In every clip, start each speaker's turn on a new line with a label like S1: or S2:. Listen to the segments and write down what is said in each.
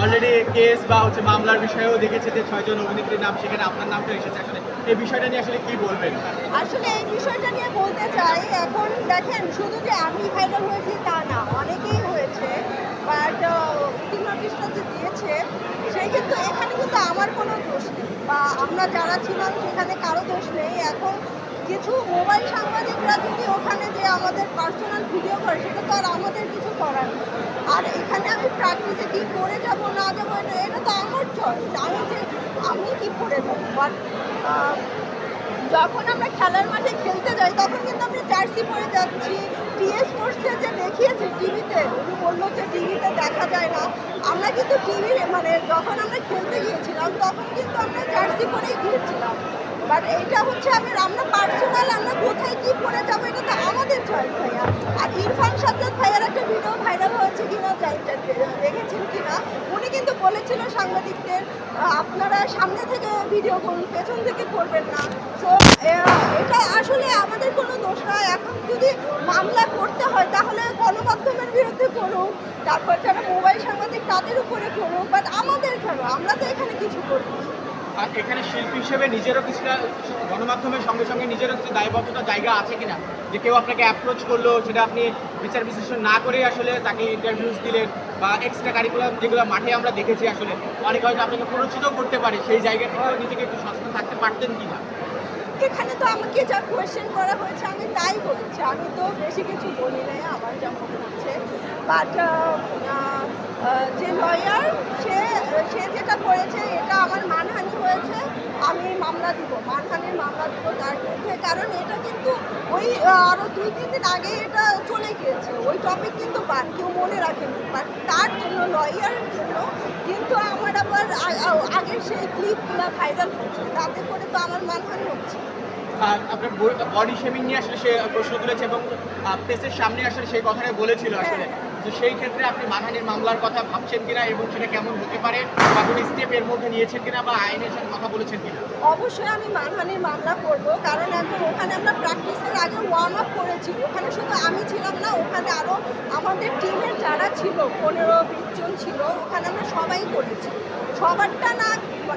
S1: Already case বা মামলার বিষয়েও দেখেছি যে 6 জন অভিনেত্রীর নাম, সেখানে আপনার নামটা এসেছে। আসলে এই বিষয়টা নিয়ে আসলে কি বলবেন?
S2: আসলে এই বিষয়টা নিয়ে বলতে চাই, এখন দেখেন শুধু যে আমি ভাইরাল হয়েছি তা না, অনেকেই হয়েছে। বাট নোটিশটা যে দিয়েছে সেই কিন্তু এখানে কিন্তু আমার কোনো দোষ নেই, বা আমরা যারা ছিলাম সেখানে কারো দোষ নেই। এখন কিছু মোবাইল সাংবাদিকরা যদি ওখানে যে আমাদের পার্সোনাল ভিডিও করে, সেটা তো আর আমাদের কিছু করার নেই। আর এখানে আমি প্র্যাকটিসে কি করে যাব না যাবো, এটা তো আমার চয়েস। আমি কি করে যাবো, বাট যখন আমরা খেলার মাঠে খেলতে যাই তখন কিন্তু আমরা জার্সি পরে যাচ্ছি। টিএস স্পোর্টসে যে দেখিয়েছে টিভিতে, উনি বললো যে টিভিতে দেখা যায় না। আমরা কিন্তু টিভির যখন আমরা খেলতে গিয়েছিলাম তখন কিন্তু আমরা জার্সি পরেই গিয়েছিলাম। বাট এইটা হচ্ছে আমরা পার্সোনাল আমরা কোথায় কি পরে যাবো, এটা তো আমাদের চয়েস ভাইয়া। আর ইরফান সাজ্জাদ ভাইয়ার একটা ভিডিও ভাইরাল হয়েছে কিনা দেখেছেন কিনা, উনি কিন্তু বলেছিল সাংবাদিকদের আপনারা সামনে থেকে ভিডিও করুন, পেছন থেকে করবেন না। তো এটা আসলে আমাদের কোনো দোষ নয়। এখন যদি মামলা করতে হয় তাহলে গণমাধ্যমের বিরুদ্ধে করুক, তারপর যারা মোবাইল সাংবাদিক তাদের উপরে করুক, বাট আমাদের কেন? আমরা তো এখানে কিছু করি।
S1: আর এখানে শিল্পী হিসেবে নিজেরও কিছুটা গণমাধ্যমের সঙ্গে সঙ্গে নিজেরও কিছু দায়বদ্ধতা জায়গা আছে কিনা, যে কেউ আপনাকে অ্যাপ্রোচ করলো, সেটা আপনি বিচার বিশ্লেষণ না করেই আসলে তাকে ইন্টারভিউস দিলেন, বা এক্সট্রা কারিকুলাম যেগুলো মাঠে আমরা দেখেছি, আসলে অনেকে হয়তো আপনাকে প্ররোচিতও করতে পারে, সেই জায়গা থেকেও নিজেকে একটু সচেতন থাকতে পারতেন কিনা?
S2: এখানে তো আমাকে যা কোয়েশ্চেন করা হয়েছে আমি তাই বলছি, আমি তো বেশি কিছু বলি নাই, আমার যা মনে হচ্ছে। বাট যে লয়ার সে সে যেটা করেছে এটা আমার মানহানি হয়েছে, আমি মামলা দিব, মানহানির মামলা দিব তার বিরুদ্ধে। কারণ এটা কিন্তু ওই আরও 2-3 দিন আগে এটা চলে গিয়েছে, ওই টপিক কিন্তু বাদ কেউ মনে রাখেনি। বাট তার জন্য লয়ারের জন্য কিন্তু আমার আবার আগের সেই ক্লিপগুলো ভাইরাল হচ্ছে, তাতে করে তো আমার মানহানি হচ্ছে।
S1: আপনার বডি শেমিং নিয়ে আসলে সে প্রশ্ন তুলেছে, এবং প্রেসের সামনে আসলে সেই কথাটাই বলেছিল আসলে। তো সেই ক্ষেত্রে আপনি মানহানির মামলার কথা ভাবছেন কিনা, এবং সেটা কেমন হতে পারে, বা কোনো স্টেপ এর মধ্যে নিয়েছেন কিনা, বা আইনের সাথে কথা বলেছেন কিনা?
S2: অবশ্যই আমি মানহানির মামলা করব, কারণ এখন ওখানে আমরা প্র্যাকটিসের আগে ওয়ার্ম আপ করেছি। ওখানে শুধু আমি ছিলাম না, ওখানে আরও আমাদের টিমের যারা ছিল 15-20 জন ছিল, ওখানে আমরা সবাই করেছি। সবারটা না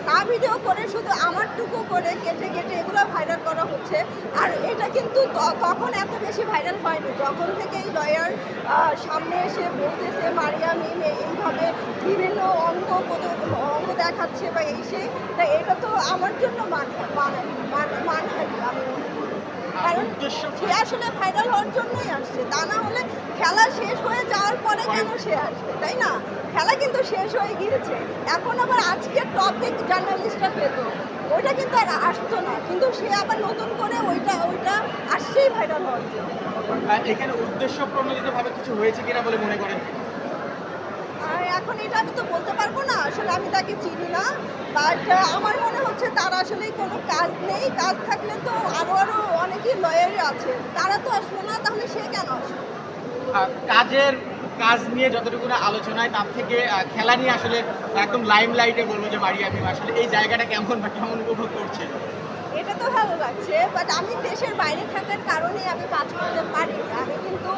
S2: না ভিডিও করে শুধু আমারটুকু করে কেটে কেটে এগুলো ভাইরাল করা হচ্ছে। আর এটা কিন্তু তখন এত বেশি ভাইরাল হয়নি, যখন থেকে এই লয়ার সামনে এসে বলতেছে মারিয়া মিম এইভাবে বিভিন্ন অঙ্গ দেখাচ্ছে বা এই সেই, তাই এটা তো আমার জন্য মানহানি আমি মনে করি। কারণ সে আসলে ভাইরাল হওয়ার জন্যই আসছে, তা না হলে খেলা শেষ হয়ে যাওয়ার পরে কেন সে আসবে, তাই না? খেলা কিন্তু শেষ হয়ে গিয়েছে, এখন আবার আজকের টপিক জার্নালিস্টরা পেত, ওইটা কিন্তু আর আসতো না, কিন্তু সে আবার নতুন করে ওইটা আসছেই ভাইরাল হওয়ার জন্য।
S1: এখানে উদ্দেশ্য প্রণোদিতভাবে কিছু হয়েছে কিনা বলে মনে করেন?
S2: আর এখন এটা আমি তো বলতে পারবো না, আসলে আমি তাকে চিনি না। বাট আমার মনে হচ্ছে তার আসলে কোনো কাজ নেই, কাজ থাকলে তো আরও অনেকেই লয়ারই আছে, তারা তো আসলো না, তাহলে সে কেন আসলো?
S1: কাজ নিয়ে যতটুকু না আলোচনায়, তার থেকে খেলা নিয়ে আসলে একদম লাইমলাইটে বলবো যে মারিয়া মিম, আসলে এই জায়গাটা কেমন বা কেমন উপভোগ করছে?
S2: এটা তো ভালো লাগছে, বাট আমি দেশের বাইরে থাকার কারণে আমি কাজ করতে পারি। আমি কিন্তু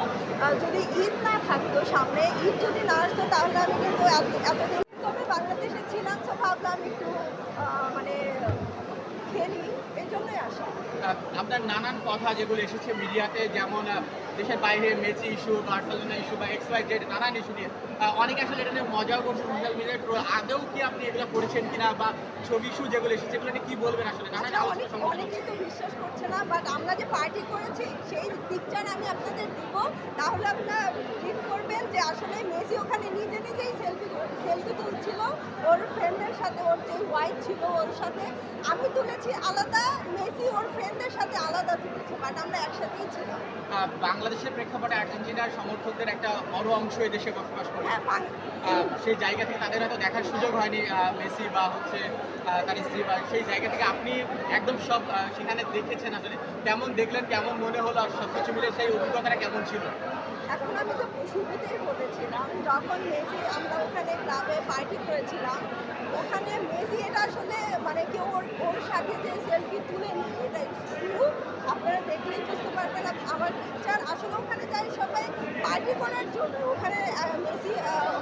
S2: যদি ঈদ না থাকতো সামনে, ঈদ যদি না আসতো, তাহলে আমি কিন্তু এতদিন তো আমি বাংলাদেশে ছিলাম, তো ভাবলাম একটু মানে খেলি, এই জন্যই আসা।
S1: আপনার নানান কথা যেগুলো এসেছে মিডিয়াতে, যেমন দেশের বাইরে মেসি ইস্যু, বার্সেলোনা ইস্যু, বা XYZ নানান ইস্যু নিয়ে অনেকে আসলে এটা নিয়ে মজাও করছে সোশ্যাল মিডিয়ায়। আদৌ কি আপনি এগুলো করেছেন কিনা, বা ছবি ইস্যু যেগুলো এসেছে সেগুলো নিয়ে কি বলবেন? আসলে নানান আলোচনা
S2: অনেকেই তো বিশ্বাস করছে না, বাট আমরা যে পার্টি করেছি সেই পিকচার আমি আপনাদের দিব, তাহলে আপনারা বিলিভ করবেন যে আসলে মেসি ওখানে নিজেই সেলফি তুলছিল ওর ফ্রেন্ডের সাথে, ওর যে ওয়াইফ ছিল ওর সাথে। আমি তুলেছি আলাদা, মেসি ওর ফ্রেন্ডের সাথে আলাদা তুলেছে, বাট আমরা একসাথেই ছিলাম।
S1: বাংলাদেশের প্রেক্ষাপটে আর্জেন্টিনার সমর্থকদের একটা বড় অংশ এই দেশে বসবাস করে।
S2: হ্যাঁ,
S1: সেই জায়গা থেকে তাদের হয়তো দেখার সুযোগ হয়নি মেসি বা তার স্ত্রী, বা সেই জায়গা থেকে আপনি একদম সব সেখানে দেখেছেন। আসলে কেমন দেখলেন, কেমন মনে হলো, আর সব কিছু মিলে সেই অভিজ্ঞতাটা কেমন ছিল?
S2: এখন আমি তো শুরুতেই বলেছিলাম, যখন মেসি আমরা ওখানে ক্লাবে পার্টি করেছিলাম, ওখানে মেসি এটা আসলে কেউ ওর সাথে যে সেলফি তুলে নিই, এটা শুরু আপনারা দেখলেই বুঝতে পারবেন। আমার পিকচার আসলে ওখানে যাই সবাই পার্টি করার জন্য, ওখানে মেসি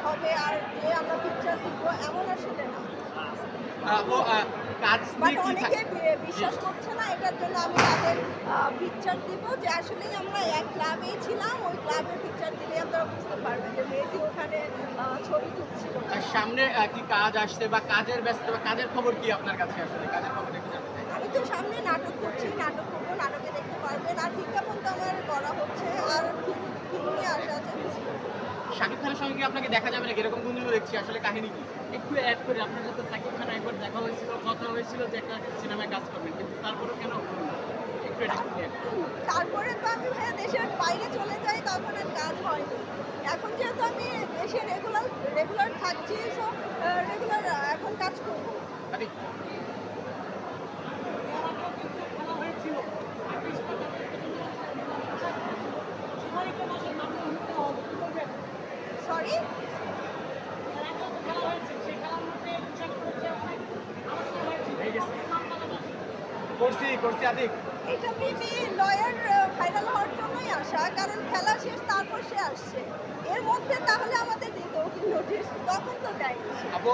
S2: হবে আর যে আমরা পিকচার তুলবো
S1: আপু কাজ
S2: বাট
S1: নিয়ে কি
S2: অনেকে বিশ্বাস করছে না, এটার জন্য আমি তাদের পিকচার দিব যে আসলেই আমরা এক ক্লাবেই ছিলাম, ওই ক্লাবের পিকচার দিলে আপনারা বুঝতে পারবেন যে মেসি ওখানে ছবি তুলছিল।
S1: সামনে কি কাজ আসছে বা কাজের ব্যস্ততা বা কাজের খবর কি আপনার কাছে আসলে কাজের খবর একটু জানতে চাই।
S2: আমি তো সামনে নাটক করছি, নাটক করবো, নাটকে দেখতে পারবেন। আর বিজ্ঞাপন তো আমার করা হচ্ছে, আর ফিল্ম নিয়ে আসা আছে।
S1: শাকিব খানের সঙ্গে কি আপনাকে দেখা যাবে না এরকম গুঞ্জন দেখছি আসলে কাহিনী কি?
S3: একটু অ্যাড করে আপনার সাথে সাকিব খান একবার দেখা হয়েছিল, কথা হয়েছিল যে একটা সিনেমায় কাজ করবেন, কিন্তু তারপরেও কেন করলেন না? একটু এটা clear করুন।
S2: তারপরে তো আমি ভাইয়া দেশের বাইরে চলে যাই, তখন আর কাজ হয়নি। এখন যেহেতু আমি দেশে রেগুলার থাকছি, সব রেগুলার এখন কাজ করবো।
S1: আরে,
S2: সরি,
S1: করছি আদিক।
S2: এটা মেবি লয়ার ফাইনাল হওয়ার জন্যই আসা, কারণ খেলা শেষ তারপর সে আসছে। এর মধ্যে তাহলে আমাদের দিত নোটিশ, তখন তো দেয়নি।
S1: আপু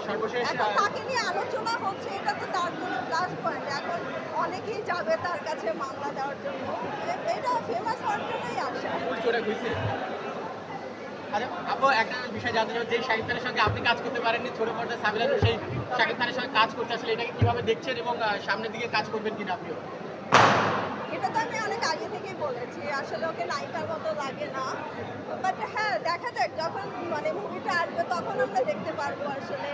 S1: সর্বশেষ
S2: এখন তাকে নিয়ে আলোচনা হচ্ছে, এটা তো তার জন্য প্লাস পয়েন্ট। এখন অনেকেই যাবে তার কাছে মামলা দেওয়ার জন্য, এটা ফেমাস হওয়ার জন্যই আসা।
S1: চোরা ঘুরছে। আচ্ছা আপু একটা বিষয় জানতে চাই, যে শাকিব খানের সঙ্গে আপনি কাজ করতে পারেননি, ছোট পর্দায় সাবিলা নূর সেই শাকিব খানের সঙ্গে কাজ করতে আসলে এটাকে কিভাবে দেখছেন এবং সামনের দিকে কাজ করবেন কিনা আপনিও?
S2: এটা তো আমি অনেক আগে থেকেই বলেছি, আসলে ওকে নায়িকার মতো লাগে না। বাট হ্যাঁ, দেখা যাক যখন মানে মুভিটা আসবে তখন আমরা দেখতে পারবো আসলে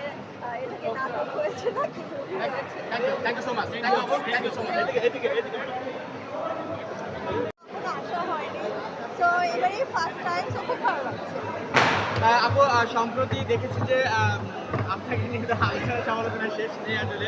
S2: এটাকে নাটক হয়েছে নাকি মুভি হয়েছে।
S1: Thank you so much, thank you so much.
S2: কোনো আশা হয়নি, তো এবারেই ফার্স্ট টাইম, তো খুব ভালো লাগছে।
S1: আপু সম্প্রতি দেখেছি যে আপনাকে নিয়ে আলোচনা সমালোচনা শেষ নেই আসলে